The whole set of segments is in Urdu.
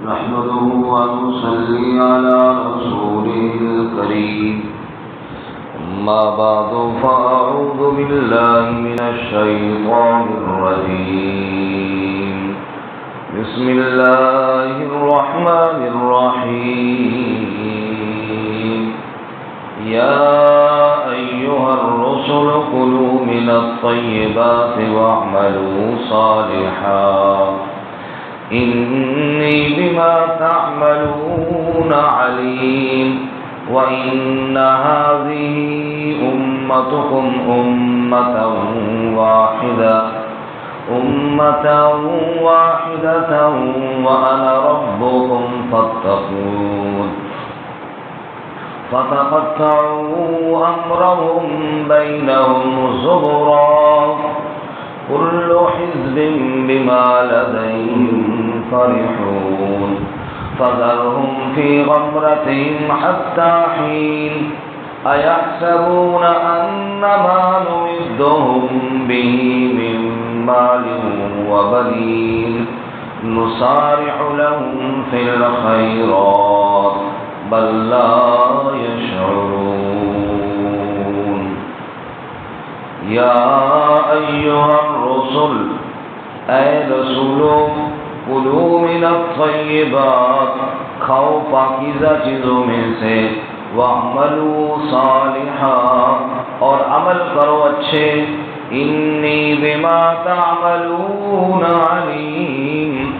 نحمده ونصلي على رسوله الكريم أما بعد فأعوذ بالله من الشيطان الرجيم بسم الله الرحمن الرحيم يا أيها الرسل كلوا من الطيبات واعملوا صالحا إني بما تعملون عليم وإن هذه أمتكم أمة واحدة وأنا ربكم فاتقون فتقطعوا أمرهم بينهم زبرا كل حزب بما لديهم فرحون فذرهم في غمرتهم حتى حين أيحسبون أن ما نمدهم به من مال وبنين نسارع لهم في الخيرات بل لا يشعرون يا أيها الرسل اے رسولو کلوا من الطیبات کھاؤ پاکیزہ چیزوں میں سے واعملوا صالحا اور عمل کرو اچھے انی بما تعملون علیم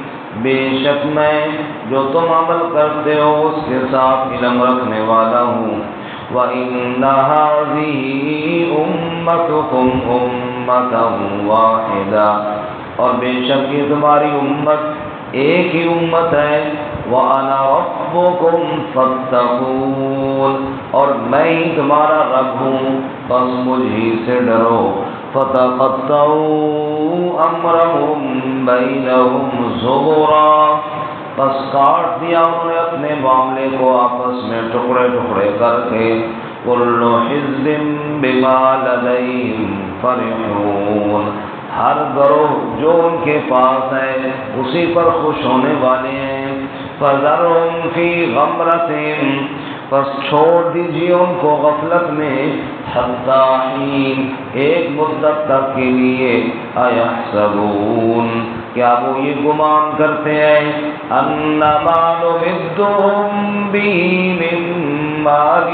بے شک میں جو تم عمل کرتے ہو اس کے ساتھ علم رکھنے والا ہوں وَإِنَّ هَذِهِ أُمَّتُكُمْ أُمَّةً وَاحِدَةً اور بے شک یہ تمہاری امت ایک ہی امت ہے وَأَنَا رَبُّكُمْ فَاتَّقُونَ اور میں ہی تمہارا رب ہوں بس مجھے سے ڈرو فَتَقَطَّعُوا أَمْرَهُمْ بَيْنَهُمْ زُبُرًا بس کاٹ دیا انہوں نے اپنے معاملے کو آپس میں ٹکڑے ٹکڑے کر کے کل حزب بما لدیہم فرحون ہر گروہ جو ان کے پاس ہے اسی پر خوش ہونے والے ہیں فذرہم فی غمرتہم پس چھوڑ دیجیے ان کو غفلت میں حتی حین ایک مدت تک کے لیے ایحسبون کیا وہ یہ گمان کرتے ہیں انما نمدہم بہ من مال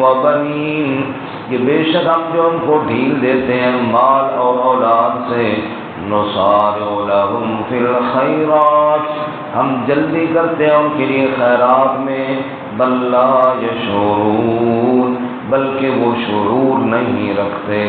وبنین کہ بے شک ہم جو ان کو ڈھیل دیتے ہیں مال اور اولاد سے نسارع لہم فی الخیرات ہم جلدی کرتے ہیں ان کے لیے خیرات میں بل لا یشعرون بلکہ وہ شعور نہیں رکھتے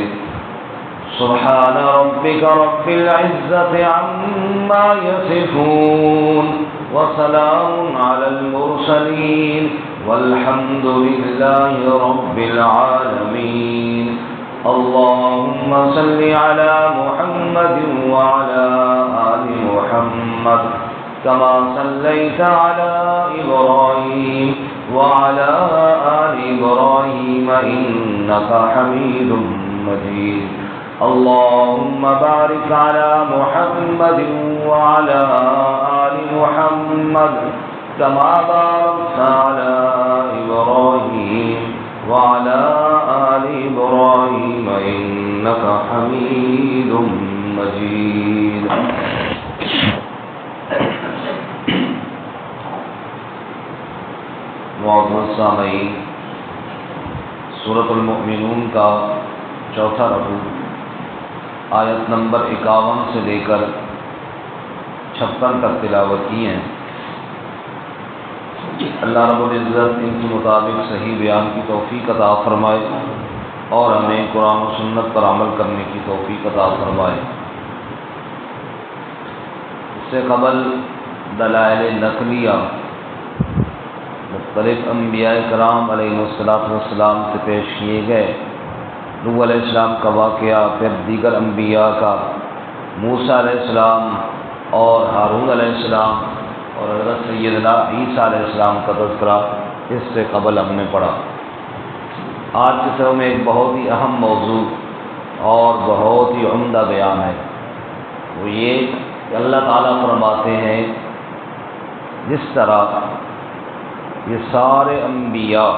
سبحان ربک رب العزة عما یصفون وسلام علی المرسلین والحمد للہ رب العالمین اللهم صل على محمد وعلى آل محمد كما صليت على إبراهيم وعلى آل إبراهيم إنك حميد مجيد اللهم بارك على محمد وعلى آل محمد كما باركت على إبراهيم وعلى آل إبراهيم إنك حميد مجيد معزز سامعین سورۃ المؤمنون کا چوتھا رکوع آیت نمبر 51 سے لے کر 56 تک تلاوت کی ہیں اللہ رب العزت ان کے مطابق صحیح بیان کی توفیق عطا فرمائے اور ہمیں قرآن و سنت پر عمل کرنے کی توفیق عطا فرمائے اس سے قبل دلائل نقلیہ مختلف انبیاء کرام علیہ السلام سے پیش کیے گئے نوح علیہ السلام کا واقعہ پھر دیگر انبیاء کا موسیٰ علیہ السلام اور ہارون علیہ السلام اور حضرت سیدنا عیسیٰ علیہ السلام کا تذکرہ اس سے قبل ہم نے پڑھا آج کے سبق میں ایک بہت ہی اہم موضوع اور بہت ہی عمدہ بیان ہے وہ یہ کہ اللہ تعالیٰ فرماتے ہیں جس طرح یہ سارے انبیاء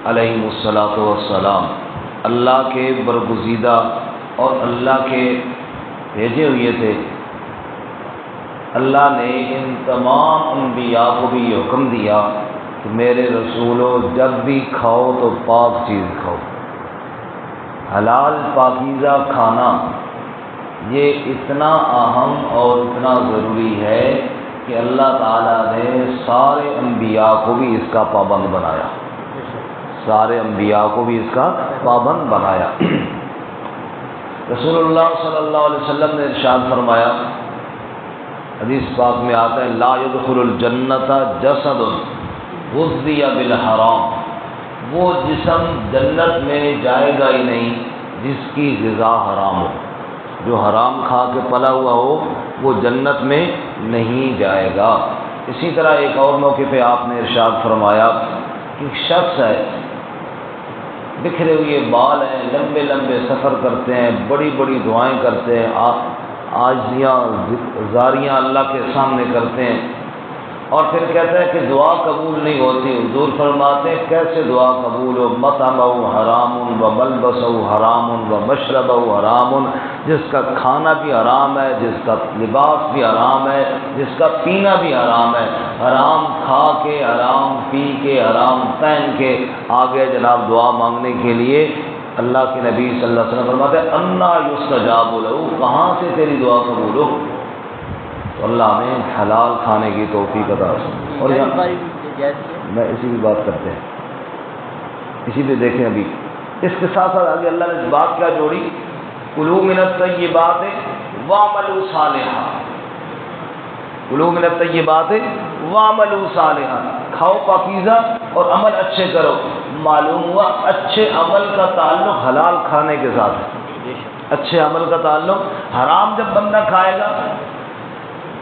علیہم الصلاۃ والسلام اللہ کے برگزیدہ اور اللہ کے بھیجے ہوئے تھے، اللہ نے ان تمام انبیاء کو بھی یہ حکم دیا کہ میرے رسولوں جب بھی کھاؤ تو پاک چیز کھاؤ۔ حلال پاکیزہ کھانا یہ اتنا اہم اور اتنا ضروری ہے کہ اللہ تعالیٰ نے سارے انبیاء کو بھی اس کا پابند بنایا، سارے انبیاء کو بھی اس کا پابند بنایا۔ رسول اللہ صلی اللہ علیہ وسلم نے ارشاد فرمایا، حدیث پاک میں آتا ہے، لا يدخل الجنت جسد غذی بالحرام، وہ جسم جنت میں جائے گا ہی نہیں جس کی غذا حرام ہو، جو حرام کھا کے پلا ہوا ہو وہ جنت میں نہیں جائے گا۔ اسی طرح ایک اور موقع پہ آپ نے ارشاد فرمایا کہ ایک شخص ہے، بکھرے ہوئے بال ہیں، لمبے لمبے سفر کرتے ہیں، بڑی بڑی دعائیں کرتے ہیں، عاجزیاں زاریاں اللہ کے سامنے کرتے ہیں، اور پھر کہتا ہے کہ دعا قبول نہیں ہوتی۔ حضور فرماتے ہیں کیسے دعا قبول ہو؟ مطعمہ حرام و ملبسہ حرام و مشربہ حرام، جس کا کھانا بھی حرام ہے، جس کا لباس بھی حرام ہے، جس کا پینا بھی حرام ہے، حرام کھا کے، حرام پی کے، حرام پہن کے آگے جناب دعا مانگنے کے لیے اللہ کے نبی صلی اللہ علیہ وسلم فرماتے ہیں انا یستجاب لہ، کہاں سے تیری دعا قبول ہو؟ تو اللہ ہمیں حلال کھانے کی توفیق عطا فرمائے۔ اور یہاں میں اسی بھی بات کرتے ہیں، اسی پہ دیکھیں ابھی اس کے ساتھ ساتھ آگے اللہ نے بات کیا جوڑی، کلوا من الطیبات واعملوا صالحا، کلوا من الطیبات واعملوا صالحا، کھاؤ پاکیزہ اور عمل اچھے کرو۔ معلوم ہوا اچھے عمل کا تعلق حلال کھانے کے ساتھ ہے، اچھے عمل کا تعلق، حرام جب بندہ کھائے گا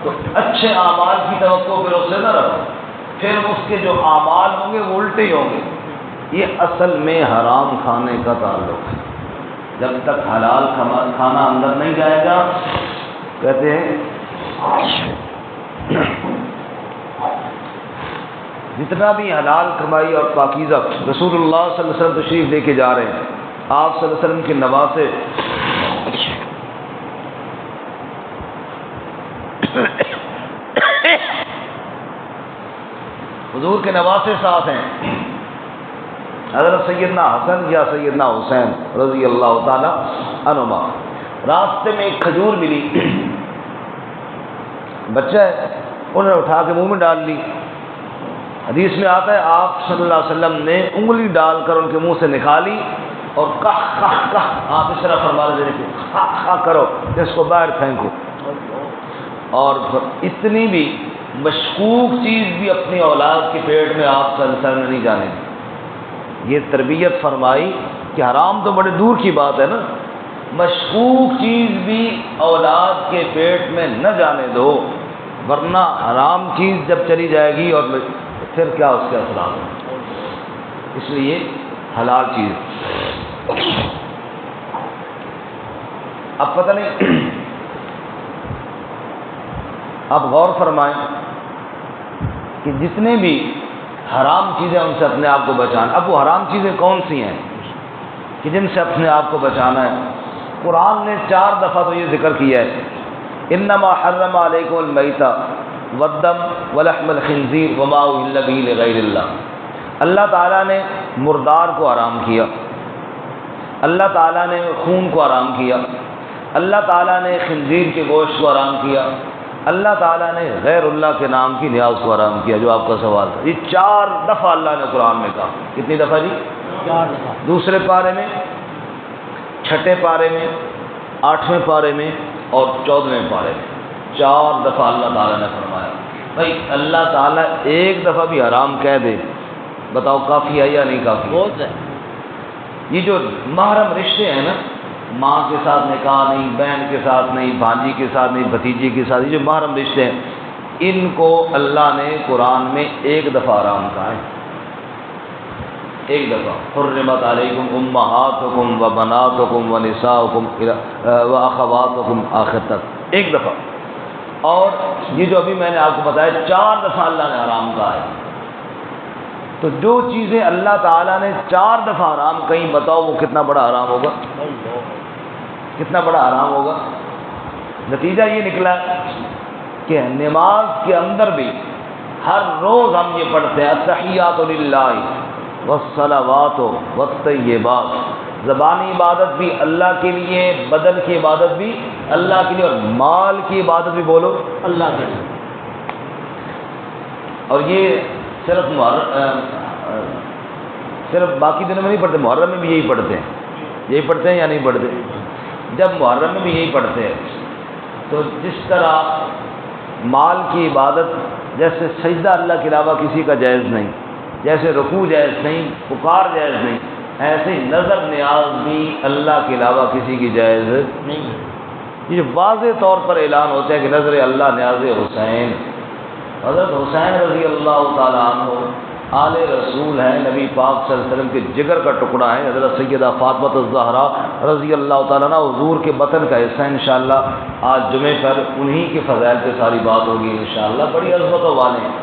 تو اچھے اعمال کی توقع پھر اس سے نہ رکھو، پھر اس کے جو اعمال ہوں گے وہ الٹے ہی ہوں گے۔ یہ اصل میں حرام کھانے کا تعلق ہے، جب تک حلال کھانا اندر نہیں جائے گا، کہتے ہیں جتنا بھی حلال کمائی اور پاکیزہ رسول اللہ صلی اللہ علیہ وسلم تشریف لے کے جا رہے ہیں، آپ صلی اللہ علیہ وسلم کے نواسے حضور کے نواسے ساتھ ہیں، حضرت سیدنا حسن یا سیدنا حسین رضی اللہ تعالی عنہما۔ راستے میں ایک کھجور ملی، بچہ ہے، انہوں نے اٹھا کے منہ میں ڈال لی۔ حدیث میں آتا ہے آپ صلی اللہ علیہ وسلم نے انگلی ڈال کر ان کے منہ سے نکالی اور کہا کہا کہا، آپ اس طرح فرما رہے تھے کہا کہا کرو، اس کو باہر پھینکو۔ اور اتنی بھی مشکوک چیز بھی اپنی اولاد کے پیٹ میں آپ صلی اللہ علیہ وسلم نے نہیں جانے دی۔ یہ تربیت فرمائی کہ حرام تو بڑے دور کی بات ہے نا، مشکوک چیز بھی اولاد کے پیٹ میں نہ جانے دو، ورنہ حرام چیز جب چلی جائے گی اور پھر کیا اس کے اثرات ہیں۔ اس لیے حلال چیز۔ اب پتہ نہیں، آپ غور فرمائیں کہ جتنے بھی حرام چیزیں ان سے اپنے آپ کو بچانا، اب وہ حرام چیزیں کون سی ہیں کہ جن سے اپنے آپ کو بچانا ہے؟ قرآن نے 4 دفعہ تو یہ ذکر کیا ہے، انما حرم علیکم المیتہ والدم ولحم الخنزیر وما اہل بہ لغیر اللہ۔ اللہ تعالیٰ نے مردار کو حرام کیا، اللہ تعالیٰ نے خون کو حرام کیا، اللہ تعالیٰ نے خنزیر کے گوشت کو حرام کیا، اللہ تعالیٰ نے غیر اللہ کے نام کی نیاز کو حرام کیا، جو آپ کا سوال تھا۔ یہ 4 دفعہ اللہ نے قرآن میں کہا۔ کتنی دفعہ جی؟ 4 دفعہ۔ دوسرے پارے میں، چھٹے پارے میں، 8ویں پارے میں اور 14ویں پارے میں 4 دفعہ اللہ تعالیٰ نے فرمایا۔ بھائی اللہ تعالیٰ ایک دفعہ بھی حرام کہہ دے، بتاؤ کافی ہے یا نہیں کافی؟ بہت ہے۔ یہ جو محرم رشتے ہیں نا، ماں کے ساتھ نکاح نہیں، بہن کے ساتھ نہیں، بھانجی کے ساتھ نہیں، بھتیجی کے ساتھ، یہ جو محرم رشتے ہیں ان کو اللہ نے قرآن میں 1 دفعہ حرام کہا ہے، 1 دفعہ۔ حرمت علیکم امہاتکم و بناتکم و نساؤکم و اخواتکم، آخر تک 1 دفعہ۔ اور یہ جو ابھی میں نے آپ کو بتایا 4 دفعہ اللہ نے حرام کہا ہے. تو جو چیزیں اللہ تعالیٰ نے 4 دفعہ حرام کہیں، بتاؤ وہ کتنا بڑا حرام ہوگا، کتنا بڑا حرام ہوگا. نتیجہ یہ نکلا کہ نماز کے اندر بھی ہر روز ہم یہ پڑھتے ہیں التحیات للہ والصلوات والطیبات. زبانی عبادت بھی اللہ کے لیے، بدن کی عبادت بھی اللہ کے لیے، اور مال کی عبادت بھی بولو اللہ کے لیے. اور یہ صرف باقی دنوں میں نہیں پڑھتے، محرم میں بھی یہی پڑھتے ہیں. یہی پڑھتے ہیں یا نہیں پڑھتے؟ جب محرم میں بھی یہی پڑھتے ہیں تو جس طرح مال کی عبادت، جیسے سجدہ اللہ کے علاوہ کسی کا جائز نہیں، جیسے رکوع جائز نہیں، پکار جائز نہیں، ایسے ہی نظر نیاز بھی اللہ کے علاوہ کسی کی جائز نہیں. یہ واضح طور پر اعلان ہوتا ہے کہ نظر اللہ نیاز حسین. حضرت حسین رضی اللہ تعالیٰ عنہ آل رسول ہیں، نبی پاک صلی اللہ علیہ وسلم کے جگر کا ٹکڑا ہے. حضرت سیدہ فاطمہ الزہرا رضی اللہ تعالیٰ عنہ حضور کے بطن کا حصہ. انشاءاللہ آج جمعے پر انہی کے فضائل پہ ساری بات ہوگی انشاءاللہ، بڑی عظمتوں والے ہیں.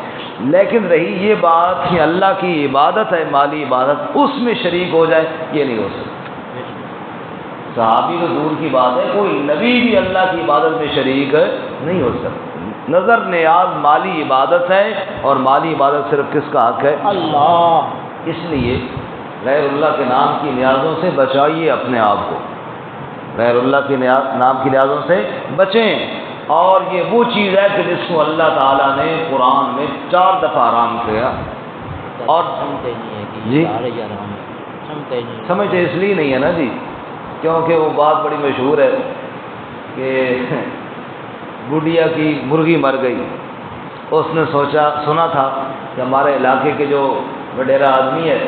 لیکن رہی یہ بات کہ اللہ کی عبادت ہے، مالی عبادت، اس میں شریک ہو جائے، یہ نہیں ہو سکتا. صحابی تو دور کی بات ہے، کوئی نبی بھی اللہ کی عبادت میں شریک نہیں ہو سکتا. نظر نیاز مالی عبادت ہے، اور مالی عبادت صرف کس کا حق ہے؟ اللہ. اس لیے غیر اللہ کے نام کی نیازوں سے بچائیے اپنے آپ کو، غیر اللہ کے نام کی نیازوں سے بچیں. اور یہ وہ چیز ہے کہ جس کو اللہ تعالیٰ نے قرآن میں 4 دفعہ حرام کیا. اور جی سمجھتے اس لیے نہیں ہے نا جی، کیونکہ وہ بات بڑی مشہور ہے کہ بڑھیا کی مرغی مر گئی. اس نے سنا تھا کہ ہمارے علاقے کے جو وڈیرا آدمی ہے،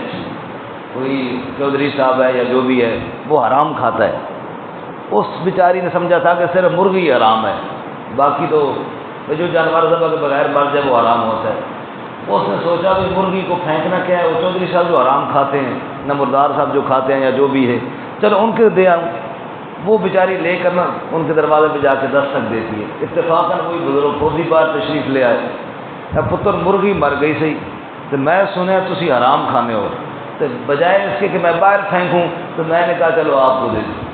کوئی چودھری صاحب ہے یا جو بھی ہے، وہ حرام کھاتا ہے. اس بیچاری نے سمجھا تھا کہ صرف مرغی حرام ہے، باقی تو جو جانور ذبح کے بغیر مر جائے وہ حرام ہوتا ہے. اس نے سوچا کہ مرغی کو پھینکنا کیا ہے، وہ چودھری صاحب جو حرام کھاتے ہیں، نمبردار صاحب جو کھاتے ہیں یا جو بھی ہے، چلو ان کے دے آؤں. وہ بیچاری لے کر نا ان کے دروازے پہ جا کے دستک دیتی ہے. اتفاقاً کوئی بزرگ پوری بار تشریف لے آئے. اب پتر مرغی مر گئی صحیح، تو میں سنیا تسی حرام کھانے ہو، تو بجائے اس کے کہ میں باہر پھینکوں تو میں نے کہا چلو آپ کو دے دوں.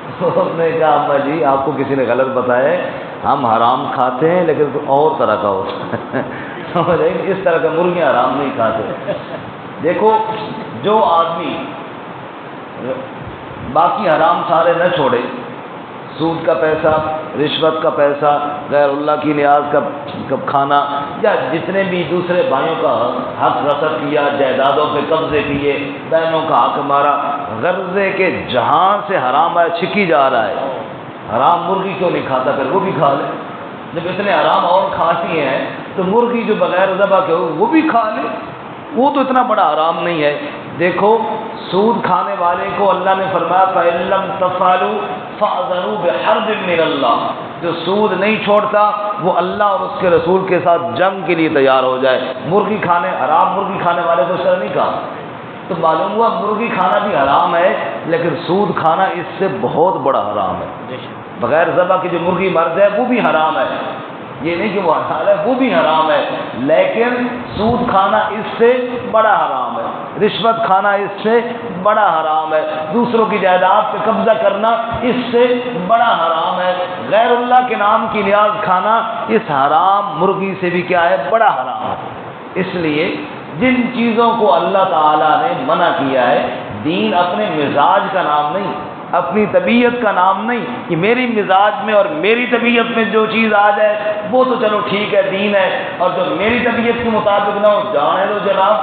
اس نے کہا اماں جی آپ کو کسی نے غلط بتایا ہے، ہم حرام کھاتے ہیں لیکن اور طرح کا ہوتا ہے. سمجھ آئی؟ اس طرح کا مرغیاں حرام نہیں کھاتے. دیکھو جو آدمی باقی حرام سارے نہ چھوڑے، سود کا پیسہ، رشوت کا پیسہ، غیر اللہ کی نیاز کا کھانا، یا جتنے بھی دوسرے بھائیوں کا حق غصب کیا، جائیدادوں پہ قبضے کیے، بہنوں کا حق مارا، غرضے کے جہاں سے حرام ہے چھکی جا رہا ہے. حرام مرغی کیوں نہیں کھاتا؟ پھر وہ بھی کھا لے. جب اتنے حرام اور کھاتی ہیں تو مرغی جو بغیر ذبح کے ہو وہ بھی کھا لے، وہ تو اتنا بڑا حرام نہیں ہے. دیکھو سود کھانے والے کو اللہ نے فرمایا فَإِن لَّمْ تَفْعَلُوا فَأْذَنُوا بِحَرْبٍ مِّنَ اللَّهِ. جو سود نہیں چھوڑتا وہ اللہ اور اس کے رسول کے ساتھ جنگ کے لیے تیار ہو جائے. مرغی کھانے، حرام مرغی کھانے والے کو اس طرح نہیں کہا. تو معلوم ہوا مرغی کھانا بھی حرام ہے، لیکن سود کھانا اس سے بہت بڑا حرام ہے. بغیر ذبح کی جو مرغی مر جائے وہ بھی حرام ہے، یہ نہیں کہ وہ حلال ہے، وہ بھی حرام ہے. لیکن سود کھانا اس سے بڑا حرام ہے، رشوت کھانا اس سے بڑا حرام ہے، دوسروں کی جائیداد پہ قبضہ کرنا اس سے بڑا حرام ہے، غیر اللہ کے نام کی نیاز کھانا اس حرام مرغی سے بھی کیا ہے؟ بڑا حرام ہے. اس لیے جن چیزوں کو اللہ تعالیٰ نے منع کیا ہے، دین اپنے مزاج کا نام نہیں، اپنی طبیعت کا نام نہیں کہ میری مزاج میں اور میری طبیعت میں جو چیز آ جائے وہ تو چلو ٹھیک ہے دین ہے، اور جو میری طبیعت کے مطابق نہ ہو جانے دو جناب.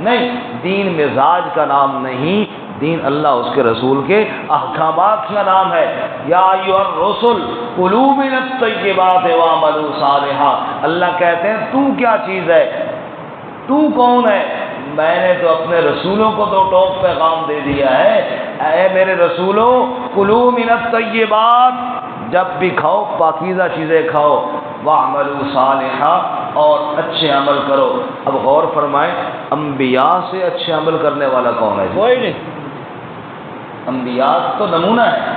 نہیں، دین مزاج کا نام نہیں، دین اللہ اس کے رسول کے احکامات کا نام ہے. یا ایھا الرسل کلوا من الطیبات واعملوا صالحا. اللہ کہتے ہیں تو کیا چیز ہے، تو کون ہے؟ میں نے تو اپنے رسولوں کو تو ٹوپ پیغام دے دیا ہے، اے میرے رسولوں کلوا من الطیبات، جب بھی کھاؤ پاکیزہ چیزیں کھاؤ، واعملوا صالحا، اور اچھے عمل کرو. اب غور فرمائیں، انبیاء سے اچھے عمل کرنے والا کون ہے؟ کوئی نہیں. انبیاء تو نمونہ ہے،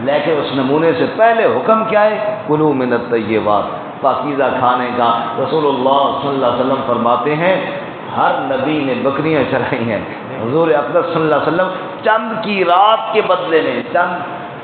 لیکن اس نمونے سے پہلے حکم کیا ہے؟ کلوا من الطیبات، پاکیزہ کھانے کا۔ رسول اللہ صلی اللہ علیہ وسلم فرماتے ہیں ہر نبی نے بکریاں چرائی ہیں، حضور اقدس صلی اللہ علیہ وسلم چند کی رات کے بدلے میں، چند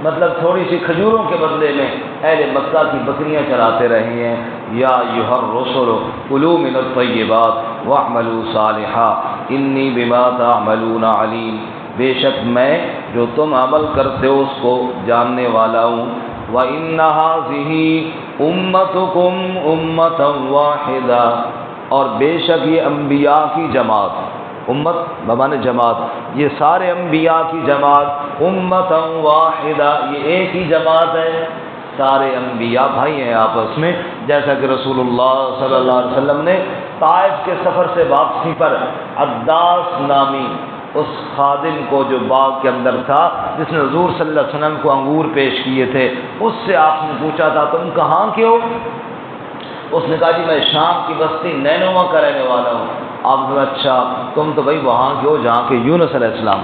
مطلب تھوڑی سی کھجوروں کے بدلے میں اہل مکہ کی بکریاں چراتے رہے ہیں۔ یا ایھا الرسل کلوا من الطیبات واعملوا صالحا انی بما تعملون علیم، بے شک میں جو تم عمل کرتے ہو اس کو جاننے والا ہوں۔ وَإِنَّ هَٰذِهِ أُمَّتُكُمْ أُمَّةً وَاحِدَةً، اور بے شک یہ انبیاء کی جماعت، امت بمعنی جماعت، یہ سارے انبیاء کی جماعت، امتا واحدہ، یہ ایک ہی جماعت ہے، سارے انبیاء بھائی ہیں آپس میں۔ جیسا کہ رسول اللہ صلی اللہ علیہ وسلم نے طائف کے سفر سے واپسی پر عداس نامی اس خادم کو جو باغ کے اندر تھا، جس نے حضور صلی اللہ علیہ وسلم کو انگور پیش کیے تھے، اس سے آپ نے پوچھا تھا تم کہاں کے ہو؟ اس نے کہا جی میں شام کی بستی نینوا کا رہنے والا ہوں۔ آپ نے اچھا تم تو بھائی وہاں کے ہو جہاں کے یونس علیہ السلام۔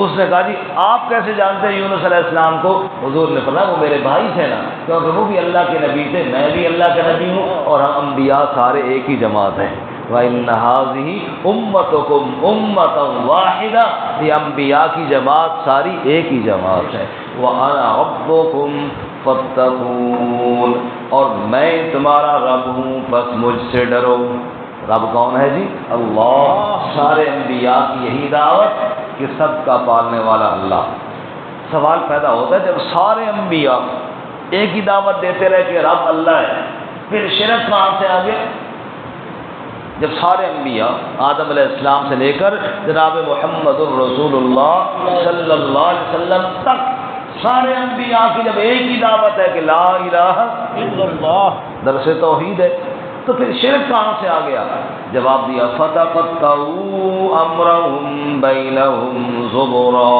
اس نے کہا جی آپ کیسے جانتے ہیں یونس علیہ السلام کو؟ حضور نے فرمایا وہ میرے بھائی تھے نا، کیونکہ وہ بھی اللہ کے نبی تھے، میں بھی اللہ کے نبی ہوں، اور ہم انبیاء سارے ایک ہی جماعت ہیں۔ وَإِنَّ هَٰذِهِ أُمَّتُكُمْ أُمَّةً وَاحِدَةً، یہ انبیاء کی جماعت ساری ایک ہی جماعت ہے۔ وَأَنَا رَبُّكُمْ فَاتَّقُونِ، اور میں تمہارا رب ہوں پس مجھ سے ڈرو۔ رب کون ہے جی؟ اللہ۔ سارے انبیاء کی یہی دعوت کہ سب کا پالنے والا اللہ۔ سوال پیدا ہوتا ہے جب سارے انبیاء ایک ہی دعوت دیتے رہے کہ رب اللہ ہے، پھر شرک کہاں سے آگے؟ جب سارے انبیاء آدم علیہ السلام سے لے کر جناب محمد الرسول اللہ صلی اللہ علیہ وسلم تک سارے انبیاء کی جب ایک ہی دعوت ہے کہ لا الہ الا اللہ، درس توحید ہے، تو پھر شرک کہاں سے آ گیا؟ جواب دیا فَتَقَطَّعُوا أَمْرَهُمْ بَيْنَهُمْ زُبُرًا،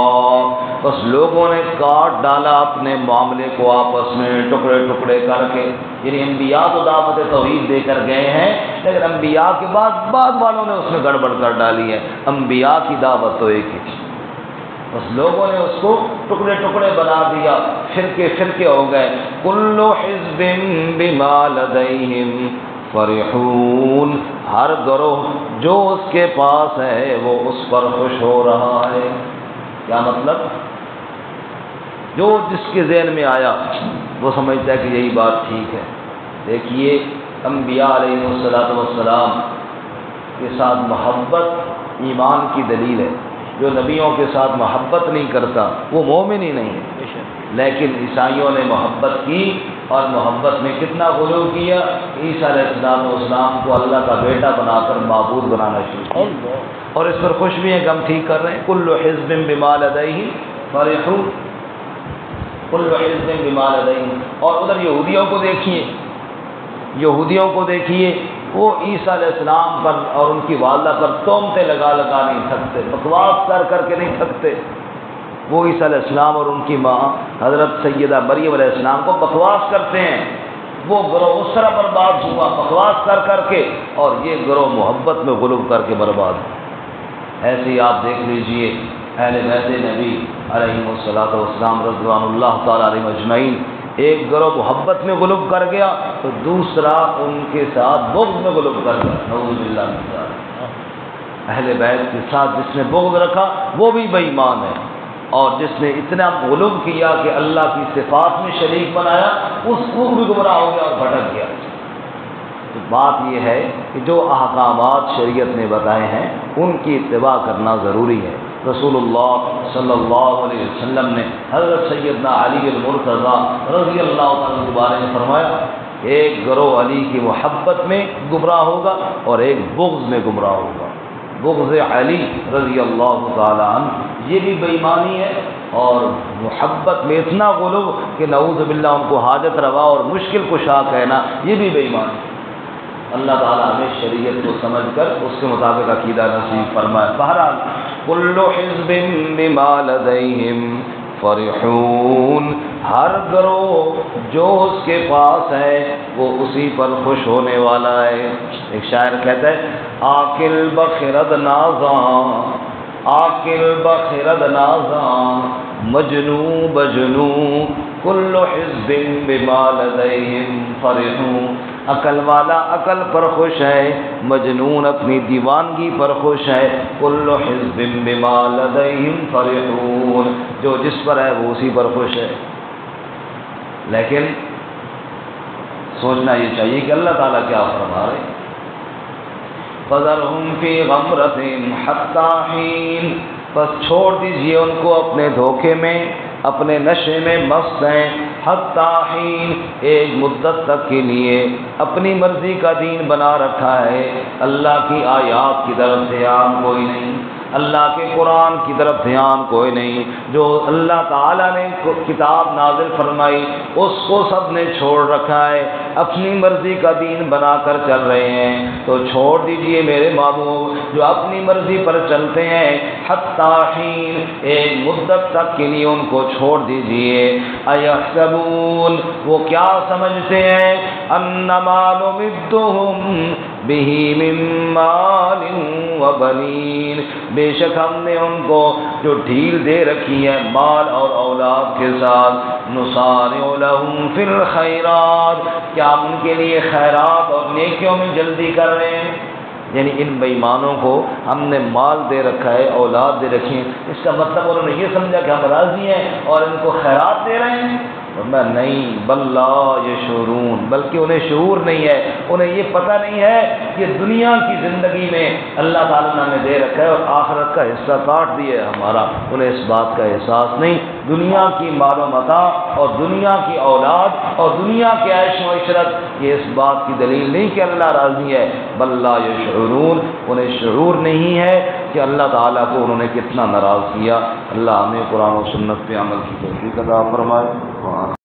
بس لوگوں نے کاٹ ڈالا اپنے معاملے کو آپس میں ٹکڑے ٹکڑے کر کے۔ یعنی انبیاء تو دعوت توحید دے کر گئے ہیں، لیکن انبیاء کے بعد والوں نے اس میں گڑبڑ کر ڈالی ہے۔ انبیاء کی دعوت تو ایک ہی تھی، بس لوگوں نے اس کو ٹکڑے ٹکڑے بنا دیا، فرقے فرقے ہو گئے۔ كُلُّ حِزْبٍ بِمَا لَدَيْهِمْ فرحون، ہر گروہ جو اس کے پاس ہے وہ اس پر خوش ہو رہا ہے۔ کیا مطلب؟ جو جس کے ذہن میں آیا وہ سمجھتا ہے کہ یہی بات ٹھیک ہے۔ دیکھیے انبیاء علیہ السلام کے ساتھ محبت ایمان کی دلیل ہے۔ جو نبیوں کے ساتھ محبت نہیں کرتا وہ مومن ہی نہیں ہے۔ لیکن عیسائیوں نے محبت کی، اور محبت میں کتنا غلو کیا، عیسیٰ علیہ السلام کو اللہ کا بیٹا بنا کر معبود بنانا شروع کیا، اور اس پر خوش بھی ہیں کہ ہم ٹھیک کر رہے ہیں۔ کل حزب بما لدیہم فرحون، کل حزب بما لدیہم۔ اور ادھر یہودیوں کو دیکھیے، وہ عیسیٰ علیہ السلام پر اور ان کی والدہ پر تہمتیں لگا نہیں تھکتے، بکواس کر کے نہیں تھکتے۔ وہ عیسیٰ علیہ السلام اور ان کی ماں حضرت سیدہ مریم علیہ السلام کو بکواس کرتے ہیں۔ وہ گروہ اس طرح برباد ہوا بکواس کر کے، اور یہ گروہ محبت میں غلو کر کے برباد ہوا۔ ایسے ہی آپ دیکھ لیجئے اہل بیت نبی علیہ السلام رضوان اللہ تعالیٰ علیہم اجمعین، ایک گروہ محبت میں غلو کر گیا تو دوسرا ان کے ساتھ بغض میں غلو کر گیا، نعوذ باللہ من ذالک۔ اہل بیت کے ساتھ جس نے بغض رکھا وہ بھی بے ایمان ہے، اور جس نے اتنا غلو کیا کہ اللہ کی صفات میں شریک بنایا اس کو بھی گمراہ ہو گیا اور بھٹک گیا۔ تو بات یہ ہے کہ جو احکامات شریعت نے بتائے ہیں ان کی اتباع کرنا ضروری ہے۔ رسول اللہ صلی اللہ علیہ وسلم نے حضرت سیدنا علی المرتضیٰ رضی اللہ عنہ کے بارے میں فرمایا، ایک گروہ علی کی محبت میں گمراہ ہوگا اور ایک بغض میں گمراہ ہوگا۔ بغض علی رضی اللہ تعالی عنہ یہ بھی بے ایمانی ہے، اور محبت میں اتنا غلو کہ نعوذ باللہ ان کو حاجت روا اور مشکل کشا کہنا یہ بھی بے ایمانی ہے۔ اللہ تعالیٰ ہمیں شریعت کو سمجھ کر اس کے مطابق عقیدہ نصیب فرمائے۔ بہرحال کل حزب بما لدیہم فرحون، ہر گروہ جو اس کے پاس ہے وہ اسی پر خوش ہونے والا ہے۔ ایک شاعر کہتا ہے آکل بخرد نازاں، آکل بخرد نازاں، مجنو بجنو کل حزب بما لدیہم فرحون، عقل والا عقل پر خوش ہے، مجنون اپنی دیوانگی پر خوش ہے، کل حزب بما لدیہم فرحون، جو جس پر ہے وہ اسی پر خوش ہے۔ لیکن سوچنا یہ چاہیے کہ اللہ تعالیٰ کیا فرما رہے ہیں، فَذَرْهُمْ فِي غَمْرَتِهِمْ حَتَّىٰ حِينٍ، بس چھوڑ دیجئے ان کو اپنے دھوکے میں، اپنے نشے میں مست ہیں، حتیٰ حین، ایک مدت تک کے لیے اپنی مرضی کا دین بنا رکھا ہے، اللہ کی آیات کی طرف دھیان کوئی نہیں، اللہ کے قرآن کی طرف دھیان کوئی نہیں، جو اللہ تعالیٰ نے کتاب نازل فرمائی اس کو سب نے چھوڑ رکھا ہے، اپنی مرضی کا دین بنا کر چل رہے ہیں، تو چھوڑ دیجئے میرے محبوب جو اپنی مرضی پر چلتے ہیں، حتیٰ حین، ایک مدت تک کے لیے ان کو چھوڑ دیجئے، ایحسبون، وہ کیا سمجھتے ہیں، انما نمدہم بہ من مال وبنین، بے شک ہم نے ان کو جو ڈھیل دے رکھی ہے مال اور اولاد کے ساتھ، نسارع لہم فی الخیرات، کیا ہم ان کے لیے خیرات اور نیکیوں میں جلدی کر رہے ہیں، یعنی ان بے ایمانوں کو ہم نے مال دے رکھا ہے، اولاد دے رکھی ہے، اس کا مطلب انہوں نے یہ سمجھا کہ ہم راضی ہیں اور ان کو خیرات دے رہے ہیں، میں نہیں، بل لا یشعرون، بلکہ انہیں شعور نہیں ہے، انہیں یہ پتہ نہیں ہے کہ دنیا کی زندگی میں اللہ تعالیٰ نے ہمیں دے رکھا ہے اور آخرت کا حصہ کاٹ دیا ہے ہمارا، انہیں اس بات کا احساس نہیں، دنیا کی مال و متاع اور دنیا کی اولاد اور دنیا کے عیش و عشرت یہ اس بات کی دلیل نہیں کہ اللہ راضی ہے، بل لا یشعرون، انہیں شعور نہیں ہے کہ اللہ تعالیٰ کو انہوں نے کتنا ناراض کیا۔ اللہ ہمیں قرآن و سنت پہ عمل کی توفیق عطا فرمائے۔